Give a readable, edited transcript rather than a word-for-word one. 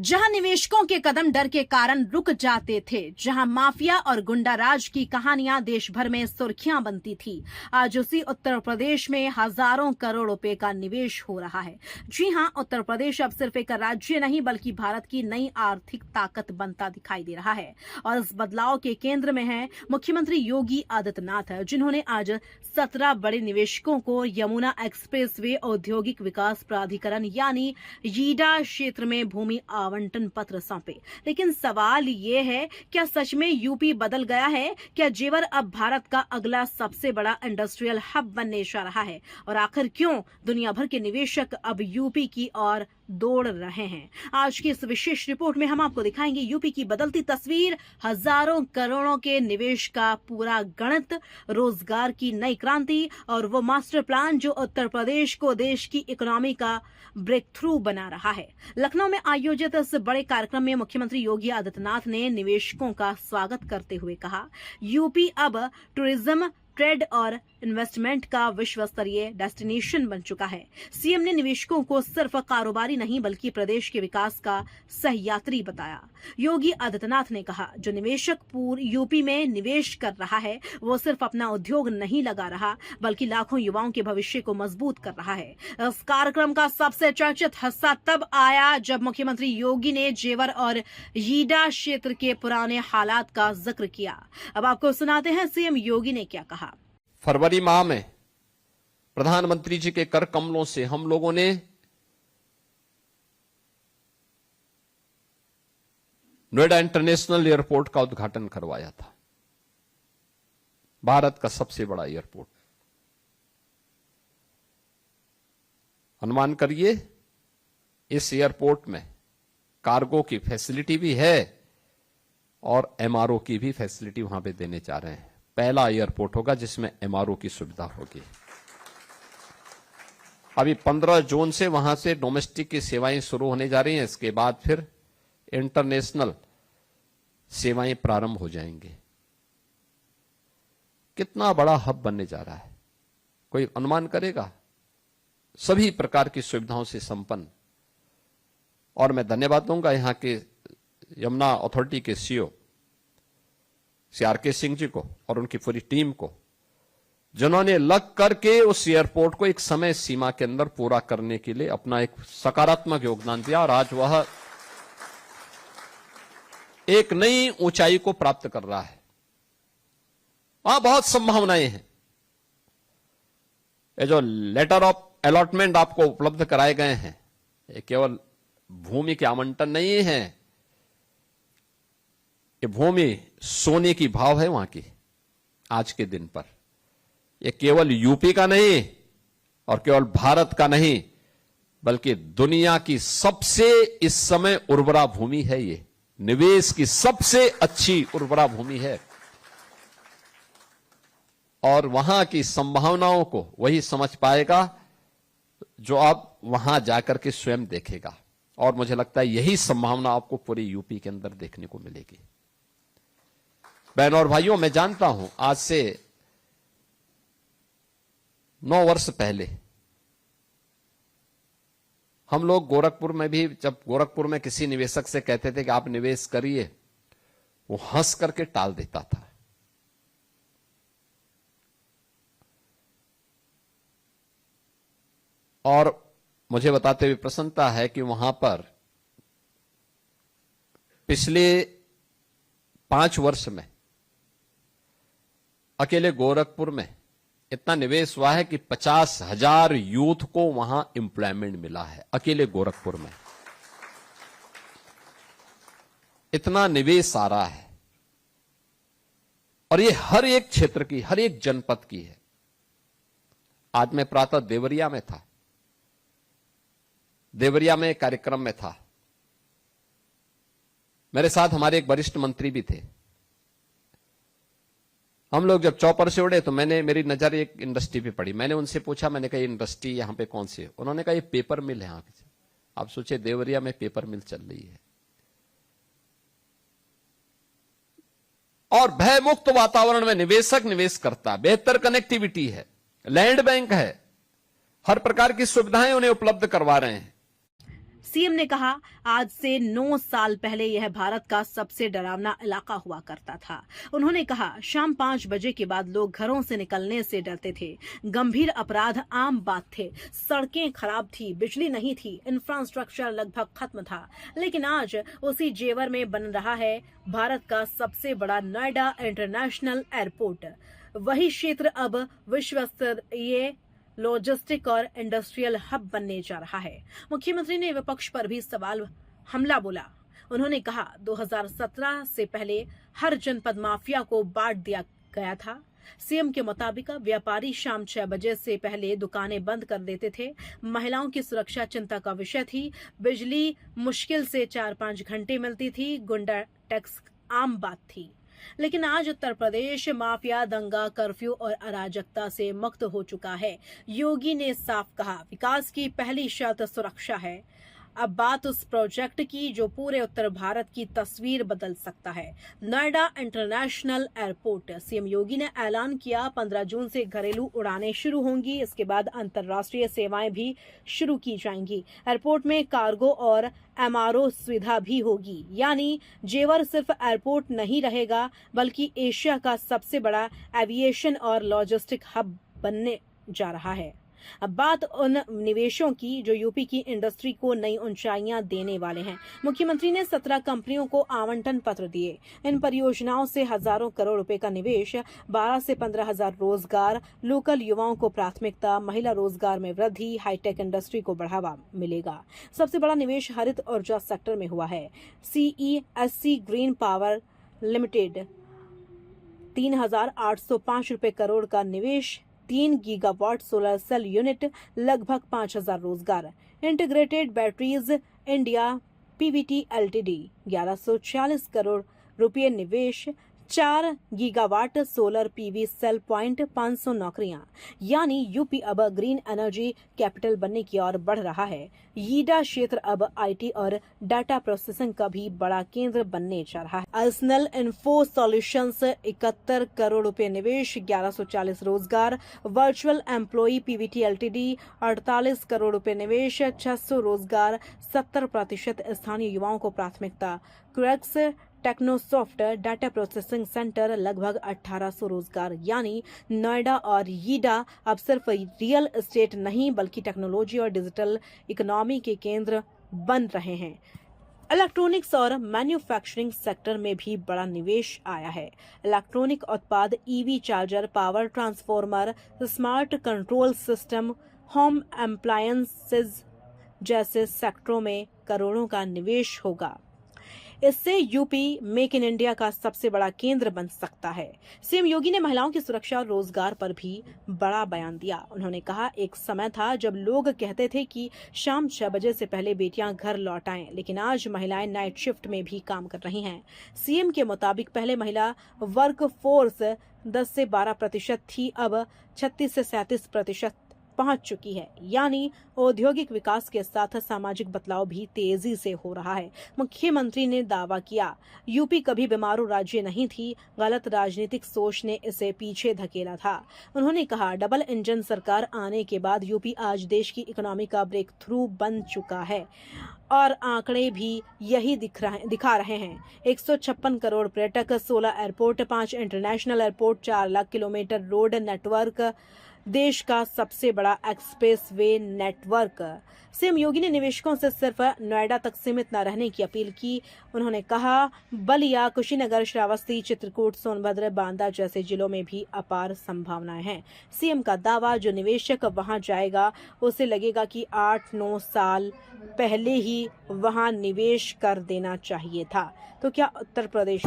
जहां निवेशकों के कदम डर के कारण रुक जाते थे, जहां माफिया और गुंडाराज की कहानियां देश भर में सुर्खियां बनती थी, आज उसी उत्तर प्रदेश में हजारों करोड़ रुपए का निवेश हो रहा है। जी हां, उत्तर प्रदेश अब सिर्फ एक राज्य नहीं बल्कि भारत की नई आर्थिक ताकत बनता दिखाई दे रहा है। और इस बदलाव के केंद्र में है मुख्यमंत्री योगी आदित्यनाथ, जिन्होंने आज 17 बड़े निवेशकों को यमुना एक्सप्रेसवे औद्योगिक विकास प्राधिकरण यानी यीडा क्षेत्र में भूमि आवंटन पत्र सौंपे। लेकिन सवाल ये है, क्या सच में यूपी बदल गया है? क्या जेवर अब भारत का अगला सबसे बड़ा इंडस्ट्रियल हब बनने जा रहा है? और आखिर क्यों दुनिया भर के निवेशक अब यूपी की ओर दौड़ रहे हैं? आज की इस विशेष रिपोर्ट में हम आपको दिखाएंगे यूपी की बदलती तस्वीर, हजारों करोड़ों के निवेश का पूरा गणित, रोजगार की नई क्रांति और वो मास्टर प्लान जो उत्तर प्रदेश को देश की इकोनॉमी का ब्रेक थ्रू बना रहा है। लखनऊ में आयोजित इस बड़े कार्यक्रम में मुख्यमंत्री योगी आदित्यनाथ ने निवेशकों का स्वागत करते हुए कहा, यूपी अब टूरिज्म, ट्रेड और इन्वेस्टमेंट का विश्व स्तरीय डेस्टिनेशन बन चुका है। सीएम ने निवेशकों को सिर्फ कारोबारी नहीं बल्कि प्रदेश के विकास का सहयात्री बताया। योगी आदित्यनाथ ने कहा, जो निवेशक पूरे यूपी में निवेश कर रहा है वो सिर्फ अपना उद्योग नहीं लगा रहा बल्कि लाखों युवाओं के भविष्य को मजबूत कर रहा है। इस कार्यक्रम का सबसे चर्चित हिस्सा तब आया जब मुख्यमंत्री योगी ने जेवर और यीडा क्षेत्र के पुराने हालात का जिक्र किया। अब आपको सुनाते हैं सीएम योगी ने क्या कहा। फरवरी माह में प्रधानमंत्री जी के कर कमलों से हम लोगों ने नोएडा इंटरनेशनल एयरपोर्ट का उद्घाटन करवाया था। भारत का सबसे बड़ा एयरपोर्ट। अनुमान करिए, इस एयरपोर्ट में कार्गो की फैसिलिटी भी है और एमआरओ की भी फैसिलिटी वहां पे देने जा रहे हैं। पहला एयरपोर्ट होगा जिसमें एमआरओ की सुविधा होगी। अभी 15 जून से वहां से डोमेस्टिक की सेवाएं शुरू होने जा रही हैं। इसके बाद फिर इंटरनेशनल सेवाएं प्रारंभ हो जाएंगी। कितना बड़ा हब बनने जा रहा है, कोई अनुमान करेगा? सभी प्रकार की सुविधाओं से संपन्न। और मैं धन्यवाद दूंगा यहां के यमुना अथॉरिटी के सीईओ CRK सिंह जी को और उनकी पूरी टीम को, जिन्होंने लग करके उस एयरपोर्ट को एक समय सीमा के अंदर पूरा करने के लिए अपना एक सकारात्मक योगदान दिया और आज वह एक नई ऊंचाई को प्राप्त कर रहा है। वहां बहुत संभावनाएं हैं। ये जो लेटर ऑफ अलॉटमेंट आपको उपलब्ध कराए गए हैं, ये केवल भूमि के आवंटन नहीं है। ये भूमि सोने की भाव है वहां की आज के दिन पर। ये केवल यूपी का नहीं और केवल भारत का नहीं बल्कि दुनिया की सबसे इस समय उर्वरा भूमि है। ये निवेश की सबसे अच्छी उर्वरा भूमि है और वहां की संभावनाओं को वही समझ पाएगा जो आप वहां जाकर के स्वयं देखेगा। और मुझे लगता है यही संभावना आपको पूरी यूपी के अंदर देखने को मिलेगी। बहनों और भाइयों, मैं जानता हूं आज से 9 वर्ष पहले हम लोग गोरखपुर में भी, जब गोरखपुर में किसी निवेशक से कहते थे कि आप निवेश करिए, वो हंस करके टाल देता था। और मुझे बताते हुए प्रसन्नता है कि वहां पर पिछले 5 वर्ष में अकेले गोरखपुर में इतना निवेश हुआ है कि 50,000 यूथ को वहां एम्प्लॉयमेंट मिला है। अकेले गोरखपुर में इतना निवेश आ रहा है और ये हर एक क्षेत्र की, हर एक जनपद की है। आज मैं प्रातः देवरिया में था। देवरिया में कार्यक्रम में था। मेरे साथ हमारे एक वरिष्ठ मंत्री भी थे। हम लोग जब चौपर से उड़े तो मेरी नजर एक इंडस्ट्री पे पड़ी। मैंने उनसे पूछा, मैंने कहा ये इंडस्ट्री यहां पे कौन सी है? उन्होंने कहा ये पेपर मिल है। यहां आप सोचे देवरिया में पेपर मिल चल रही है। और भयमुक्त वातावरण में निवेशक निवेश करता, बेहतर कनेक्टिविटी है, लैंड बैंक है, हर प्रकार की सुविधाएं उन्हें उपलब्ध करवा रहे हैं। सीएम ने कहा, आज से 9 साल पहले यह भारत का सबसे डरावना इलाका हुआ करता था। उन्होंने कहा, शाम 5 बजे के बाद लोग घरों से निकलने से डरते थे। गंभीर अपराध आम बात थे। सड़कें खराब थी, बिजली नहीं थी, इंफ्रास्ट्रक्चर लगभग खत्म था। लेकिन आज उसी जेवर में बन रहा है भारत का सबसे बड़ा नोएडा इंटरनेशनल एयरपोर्ट। वही क्षेत्र अब विश्व स्तरीय लॉजिस्टिक और इंडस्ट्रियल हब बनने जा रहा है। मुख्यमंत्री ने विपक्ष पर भी सवाल हमला बोला। उन्होंने कहा, 2017 से पहले हर जनपद माफिया को बांट दिया गया था। सीएम के मुताबिक व्यापारी शाम 6 बजे से पहले दुकानें बंद कर देते थे। महिलाओं की सुरक्षा चिंता का विषय थी। बिजली मुश्किल से 4-5 घंटे मिलती थी। गुंडा टैक्स आम बात थी। लेकिन आज उत्तर प्रदेश माफिया, दंगा, कर्फ्यू और अराजकता से मुक्त हो चुका है। योगी ने साफ कहा, विकास की पहली शर्त सुरक्षा है। अब बात उस प्रोजेक्ट की जो पूरे उत्तर भारत की तस्वीर बदल सकता है। Noida international airport. सीएम योगी ने ऐलान किया, 15 जून से घरेलू उड़ानें शुरू होंगी। इसके बाद अंतर्राष्ट्रीय सेवाएं भी शुरू की जाएंगी। एयरपोर्ट में कार्गो और MRO सुविधा भी होगी। यानी जेवर सिर्फ एयरपोर्ट नहीं रहेगा, बल्कि एशिया का सबसे बड़ा एविएशन और लॉजिस्टिक हब बनने जा रहा है। अब बात उन निवेशों की जो यूपी की इंडस्ट्री को नई ऊंचाइयां देने वाले हैं। मुख्यमंत्री ने 17 कंपनियों को आवंटन पत्र दिए। इन परियोजनाओं से हजारों करोड़ रुपए का निवेश, 12 से 15 हजार रोजगार, लोकल युवाओं को प्राथमिकता, महिला रोजगार में वृद्धि, हाईटेक इंडस्ट्री को बढ़ावा मिलेगा। सबसे बड़ा निवेश हरित ऊर्जा सेक्टर में हुआ है। CESC green power limited 3,805 crore का निवेश, 3 गीगावाट सोलर सेल यूनिट, लगभग 5,000 रोजगार। Integrated batteries India PVT LTD 1140 crore रुपये निवेश, 4 gigawatt solar PV cell point, 500 नौकरियां। यानी यूपी अब ग्रीन एनर्जी कैपिटल बनने की ओर बढ़ रहा है। यीडा क्षेत्र अब IT और डाटा प्रोसेसिंग का भी बड़ा केंद्र बनने जा रहा है। आर्सेनल इन्फो सॉल्यूशंस 71 करोड़ रुपए निवेश, 1140 रोजगार। Virtual employee PVT LTD 48 crore रुपए निवेश, 600 रोजगार, 70% स्थानीय युवाओं को प्राथमिकता। क्रेक्स टेक्नोसॉफ्ट डाटा प्रोसेसिंग सेंटर, लगभग 1800 रोजगार। यानी नोएडा और यीडा अब सिर्फ रियल एस्टेट नहीं, बल्कि टेक्नोलॉजी और डिजिटल इकोनॉमी के केंद्र बन रहे हैं। इलेक्ट्रॉनिक्स और मैन्युफैक्चरिंग सेक्टर में भी बड़ा निवेश आया है। इलेक्ट्रॉनिक उत्पाद, EV charger, power transformer, smart control system, home appliances जैसे सेक्टरों में करोड़ों का निवेश होगा। इससे यूपी मेक इन इंडिया का सबसे बड़ा केंद्र बन सकता है। सीएम योगी ने महिलाओं की सुरक्षा और रोजगार पर भी बड़ा बयान दिया। उन्होंने कहा, एक समय था जब लोग कहते थे कि शाम 6 बजे से पहले बेटियां घर लौट आएं, लेकिन आज महिलाएं नाइट शिफ्ट में भी काम कर रही हैं। सीएम के मुताबिक पहले महिला वर्क फोर्स 10 से 12% थी, अब 36 से 37% पहुंच चुकी है। यानी औद्योगिक विकास के साथ सामाजिक बदलाव भी तेजी से हो रहा है। मुख्यमंत्री ने दावा किया, यूपी कभी बीमारू राज्य नहीं थी, गलत राजनीतिक सोच ने इसे पीछे धकेला था। उन्होंने कहा, डबल इंजन सरकार आने के बाद यूपी आज देश की इकोनॉमी का ब्रेक थ्रू बन चुका है और आंकड़े भी यही दिखा रहे हैं। 156 करोड़ पर्यटक, 16 airport, 5 international airport, 4 lakh kilometre road network, देश का सबसे बड़ा एक्सप्रेस वे नेटवर्क। सीएम योगी ने निवेशकों से सिर्फ नोएडा तक सीमित न रहने की अपील की। उन्होंने कहा, बलिया, कुशीनगर, श्रावस्ती, चित्रकूट, सोनभद्र, बांदा जैसे जिलों में भी अपार संभावनाएं हैं। सीएम का दावा, जो निवेशक वहां जाएगा उसे लगेगा कि 8-9 साल पहले ही वहां निवेश कर देना चाहिए था। तो क्या उत्तर प्रदेश